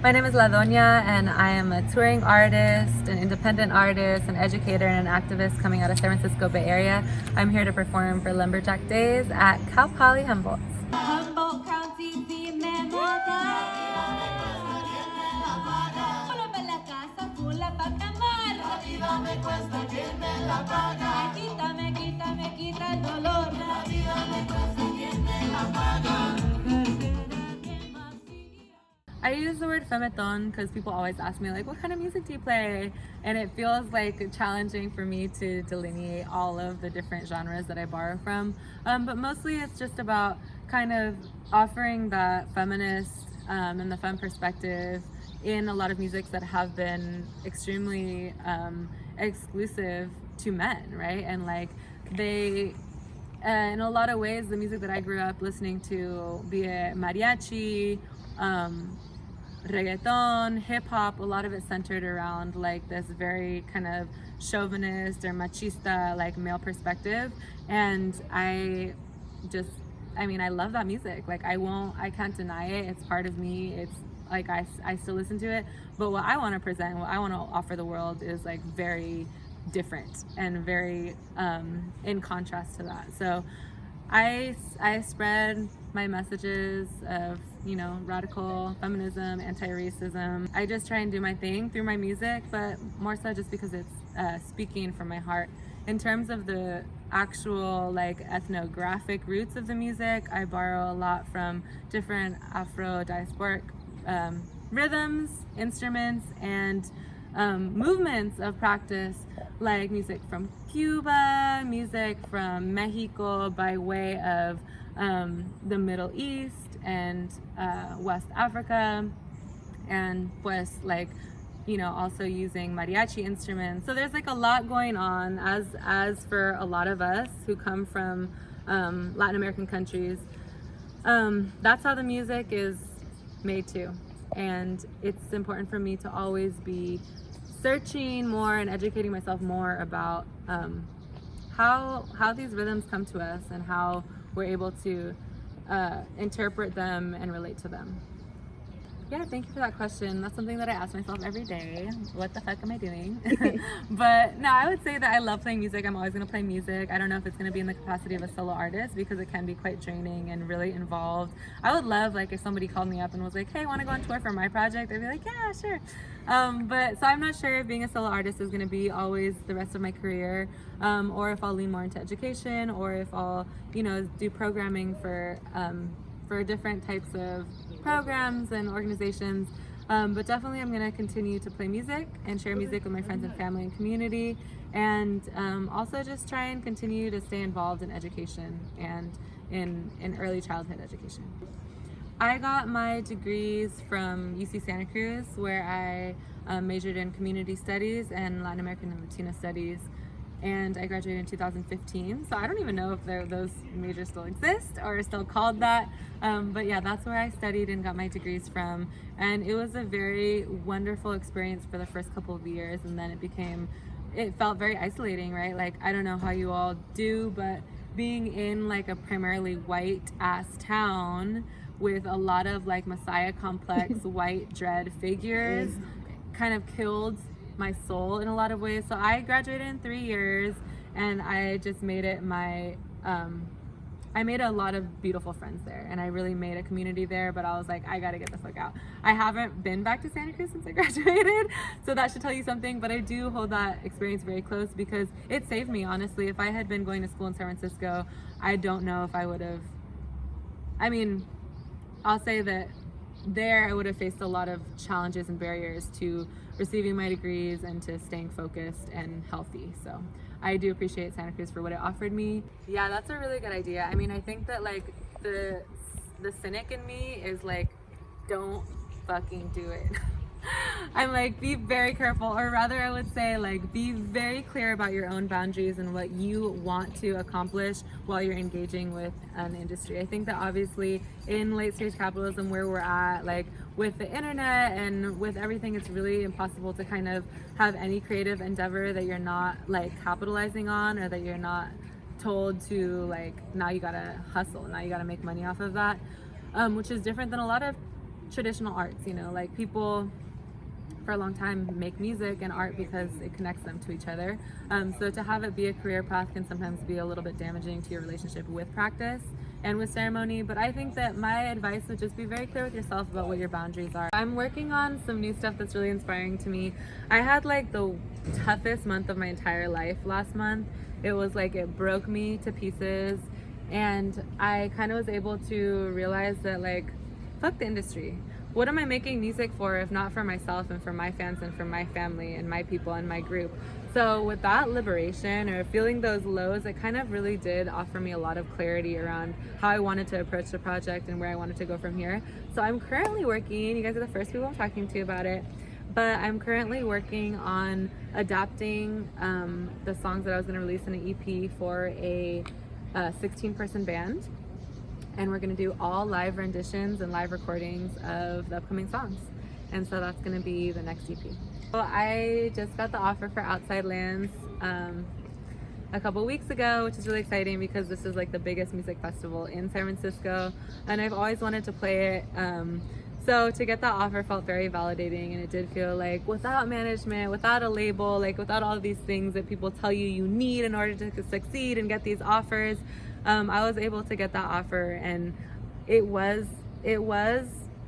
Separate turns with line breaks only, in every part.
My name is Doña, and I am a touring artist, an independent artist, an educator, and an activist coming out of San Francisco Bay Area. I'm here to perform for Lumberjack Days at Cal Poly Humboldt.
Humboldt County,
I use the word Femmeton because people always ask me like, what kind of music do you play? And it feels like challenging for me to delineate all of the different genres that I borrow from. But mostly it's just about kind of offering that feminist and the femme perspective in a lot of musics that have been extremely exclusive to men, right? And like they, in a lot of ways, the music that I grew up listening to, be it mariachi, reggaeton, hip-hop, a lot of it centered around like this very kind of chauvinist or machista like male perspective. And I love that music. Like I can't deny it. It's part of me. It's like I still listen to it, but what I want to present, what I want to offer the world is like very different and very in contrast to that. So I spread my messages of, you know, radical feminism, anti-racism. I just try and do my thing through my music, but more so just because it's speaking from my heart. In terms of the actual like ethnographic roots of the music, I borrow a lot from different Afro-diasporic rhythms, instruments, and movements of practice, like music from Cuba, music from Mexico by way of the Middle East and West Africa, and pues like, you know, also using mariachi instruments. So there's like a lot going on, as for a lot of us who come from Latin American countries. That's how the music is made too. And it's important for me to always be searching more and educating myself more about how these rhythms come to us and how we're able to interpret them and relate to them. Yeah, thank you for that question. That's something that I ask myself every day. What the fuck am I doing? But no, I would say that I love playing music. I'm always going to play music. I don't know if it's going to be in the capacity of a solo artist because it can be quite draining and really involved. I would love like if somebody called me up and was like, hey, want to go on tour for my project? I'd be like, yeah, sure. But so I'm not sure if being a solo artist is going to be always the rest of my career, or if I'll lean more into education, or if I'll, you know, do programming for different types of programs and organizations. But definitely I'm going to continue to play music and share music with my friends and family and community, and also just try and continue to stay involved in education and in early childhood education. I got my degrees from UC Santa Cruz, where I majored in community studies and Latin American and Latino studies, and I graduated in 2015. So I don't even know if those majors still exist or are still called that. But yeah, that's where I studied and got my degrees from. And it was a very wonderful experience for the first couple of years. And then it felt very isolating, right? Like, I don't know how you all do, but being in like a primarily white ass town with a lot of like Messiah complex white dread figures kind of killed my soul in a lot of ways. So I graduated in 3 years, and I just made it my I made a lot of beautiful friends there, and I really made a community there. But I was like, I gotta get the fuck out. I haven't been back to Santa Cruz since I graduated, so that should tell you something. But I do hold that experience very close because it saved me, honestly. If I had been going to school in San Francisco, I don't know if I would have, I mean, I'll say that there I would have faced a lot of challenges and barriers to receiving my degrees and to staying focused and healthy. So I do appreciate Santa Cruz for what it offered me. Yeah, that's a really good idea. I mean, I think that like the cynic in me is like, don't fucking do it. I'm like, be very careful, or rather I would say like be very clear about your own boundaries and what you want to accomplish while you're engaging with an industry. I think that obviously in late stage capitalism where we're at, like with the internet and with everything, it's really impossible to kind of have any creative endeavor that you're not like capitalizing on, or that you're not told to like, now you gotta hustle, now you gotta make money off of that, which is different than a lot of traditional arts, you know, like people for a long time make music and art because it connects them to each other. So to have it be a career path can sometimes be a little bit damaging to your relationship with practice and with ceremony, but I think that my advice would just be very clear with yourself about what your boundaries are. I'm working on some new stuff that's really inspiring to me. I had like the toughest month of my entire life last month. It was like it broke me to pieces, and I kind of was able to realize that like, fuck the industry. What am I making music for if not for myself and for my fans and for my family and my people and my group? So with that liberation or feeling those lows, it kind of really did offer me a lot of clarity around how I wanted to approach the project and where I wanted to go from here. So I'm currently working, you guys are the first people I'm talking to about it, but I'm currently working on adapting the songs that I was going to release in an EP for a 16-person band. And we're gonna do all live renditions and live recordings of the upcoming songs. And so that's gonna be the next EP. So I just got the offer for Outside Lands a couple weeks ago, which is really exciting because this is like the biggest music festival in San Francisco, and I've always wanted to play it. So to get that offer felt very validating, and it did feel like without management, without a label, like without all of these things that people tell you need in order to succeed and get these offers, I was able to get that offer, and it was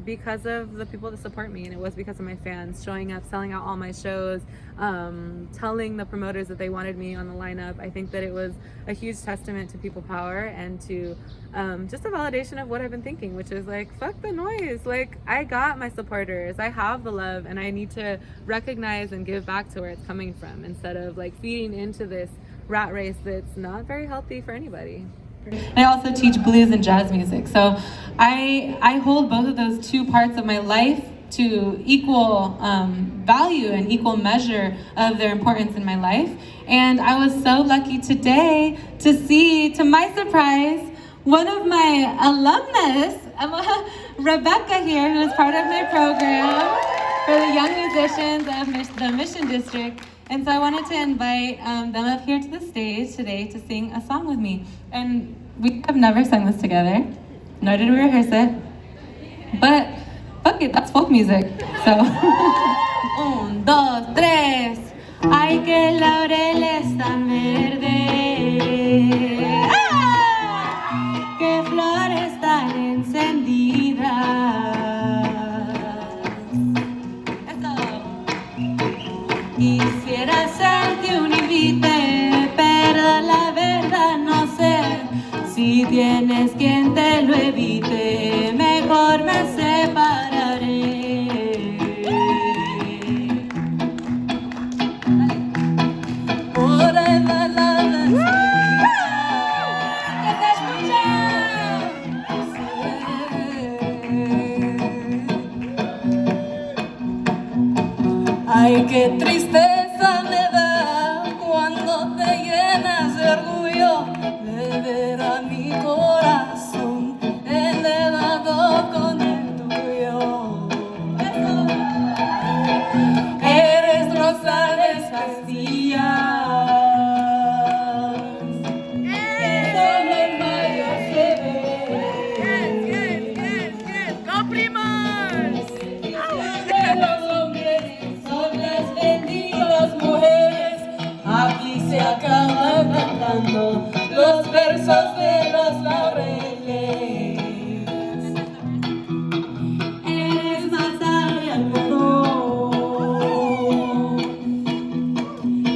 because of the people that support me, and it was because of my fans showing up, selling out all my shows, telling the promoters that they wanted me on the lineup. I think that it was a huge testament to people power and to just a validation of what I've been thinking, which is like, fuck the noise. Like, I got my supporters, I have the love, and I need to recognize and give back to where it's coming from instead of like feeding into this rat race that's not very healthy for anybody. I also teach blues and jazz music, so I hold both of those two parts of my life to equal value and equal measure of their importance in my life. And I was so lucky today to see, to my surprise, one of my alumnus, Rebecca here, who is part of my program for the young musicians of the Mission District. And so I wanted to invite them up here to the stage today to sing a song with me. And we have never sung this together, nor did we rehearse it. But fuck it, that's folk music. So, 1, 2, 3. Ay, que laureles tan verdes. ¡Ah! Que flores tan encendidas. Quisiera hacerte un invite, pero la verdad no sé si tienes quien te lo evite, mejor me separaré. Por ahí va la despedida, que te escucha. Ay, qué tristeza me da cuando te llenas de orgullo de ver a mi corazón enredado con el tuyo. Eres rosa de Castilla, que solo en mayo se ve. Yes. ¡Go Primos! De los hombres son las benditas mujeres, aquí se acaban cantando los versos de los laureles. Eres más sabia al mundo,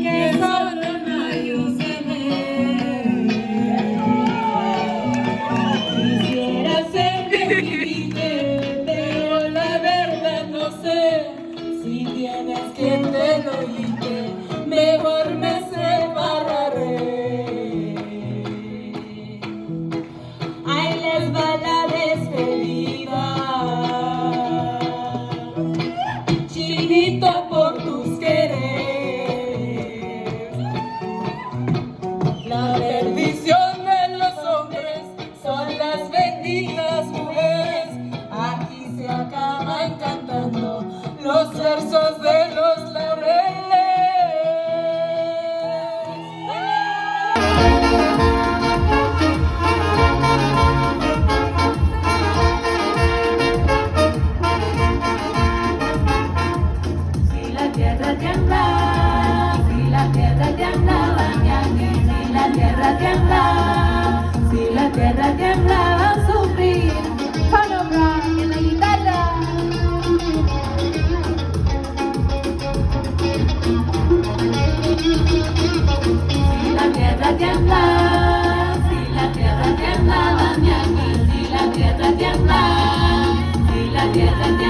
que solo en mayo se ve. Quisiera ser que viviste, pero la verdad no sé si tienes quien te lo quite, mejor me separaré. Ahí les va la despedida, chinito por tus querer. La perdición de los hombres son las benditas mujeres, aquí se acaban cantando los versos de los laureles.
tiembla, si la tierra tiembla.